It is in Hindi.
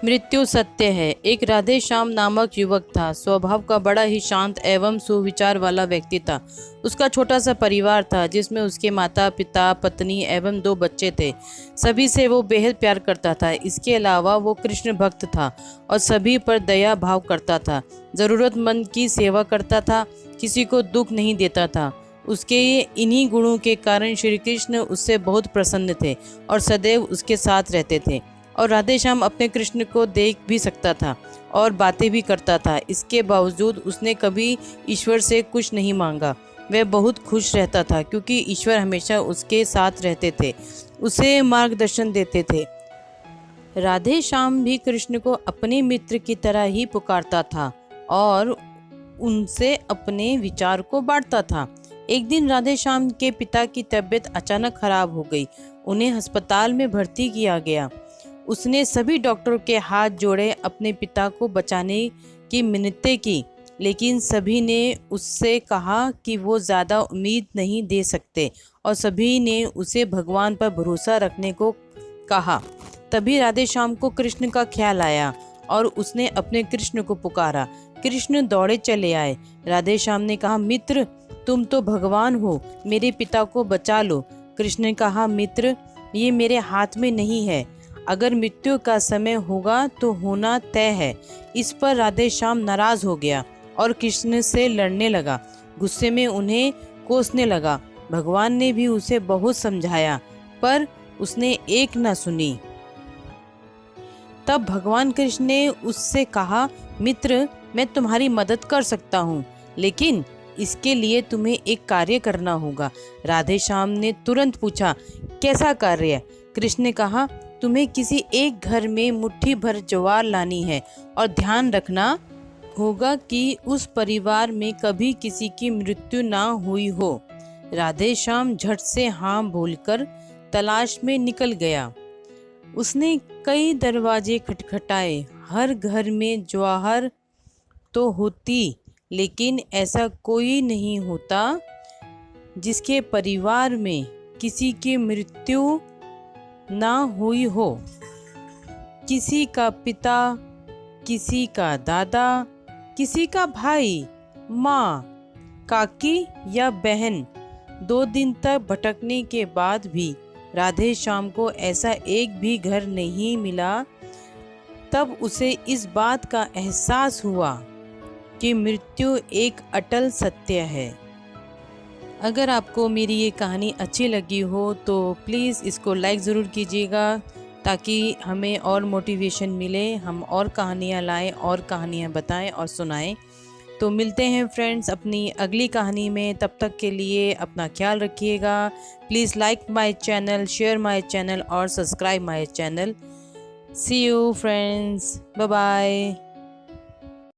मृत्यु सत्य है। एक राधे श्याम नामक युवक था। स्वभाव का बड़ा ही शांत एवं सुविचार वाला व्यक्ति था। उसका छोटा सा परिवार था जिसमें उसके माता पिता, पत्नी एवं 2 बच्चे थे। सभी से वो बेहद प्यार करता था। इसके अलावा वो कृष्ण भक्त था और सभी पर दया भाव करता था। ज़रूरतमंद की सेवा करता था, किसी को दुख नहीं देता था। उसके इन्हीं गुणों के कारण श्री कृष्ण उससे बहुत प्रसन्न थे और सदैव उसके साथ रहते थे। और राधे श्याम अपने कृष्ण को देख भी सकता था और बातें भी करता था। इसके बावजूद उसने कभी ईश्वर से कुछ नहीं मांगा। वह बहुत खुश रहता था क्योंकि ईश्वर हमेशा उसके साथ रहते थे, उसे मार्गदर्शन देते थे। राधे श्याम भी कृष्ण को अपने मित्र की तरह ही पुकारता था और उनसे अपने विचार को बांटता था। एक दिन राधे श्याम के पिता की तबीयत अचानक खराब हो गई। उन्हें अस्पताल में भर्ती किया गया। उसने सभी डॉक्टरों के हाथ जोड़े, अपने पिता को बचाने की मिन्नतें की, लेकिन सभी ने उससे कहा कि वो ज़्यादा उम्मीद नहीं दे सकते और सभी ने उसे भगवान पर भरोसा रखने को कहा। तभी राधे श्याम को कृष्ण का ख्याल आया और उसने अपने कृष्ण को पुकारा। कृष्ण दौड़े चले आए। राधे श्याम ने कहा, मित्र, तुम तो भगवान हो, मेरे पिता को बचा लो। कृष्ण ने कहा, मित्र, ये मेरे हाथ में नहीं है। अगर मृत्यु का समय होगा तो होना तय है। इस पर राधे श्याम नाराज हो गया और कृष्ण से लड़ने लगा। गुस्से में उन्हें कोसने लगा। भगवान ने भी उसे बहुत समझाया पर उसने एक न सुनी। तब भगवान कृष्ण ने उससे कहा, मित्र, मैं तुम्हारी मदद कर सकता हूँ, लेकिन इसके लिए तुम्हें एक कार्य करना होगा। राधे श्याम ने तुरंत पूछा, कैसा कार्य? कृष्ण ने कहा, तुम्हें किसी एक घर में मुट्ठी भर ज्वार लानी है और ध्यान रखना होगा कि उस परिवार में कभी किसी की मृत्यु ना हुई हो। राधे श्याम झट से हाँ बोलकर तलाश में निकल गया। उसने कई दरवाजे खटखटाए। हर घर में ज्वार तो होती, लेकिन ऐसा कोई नहीं होता जिसके परिवार में किसी की मृत्यु ना हुई हो। किसी का पिता, किसी का दादा, किसी का भाई, माँ, काकी या बहन। 2 दिन तक भटकने के बाद भी राधे श्याम को ऐसा एक भी घर नहीं मिला। तब उसे इस बात का एहसास हुआ कि मृत्यु एक अटल सत्य है। अगर आपको मेरी ये कहानी अच्छी लगी हो तो प्लीज़ इसको लाइक ज़रूर कीजिएगा ताकि हमें और मोटिवेशन मिले, हम और कहानियाँ लाएं और कहानियाँ बताएं और सुनाएं। तो मिलते हैं फ्रेंड्स अपनी अगली कहानी में। तब तक के लिए अपना ख्याल रखिएगा। Please like my channel, share my channel और subscribe my channel. See you friends, bye bye.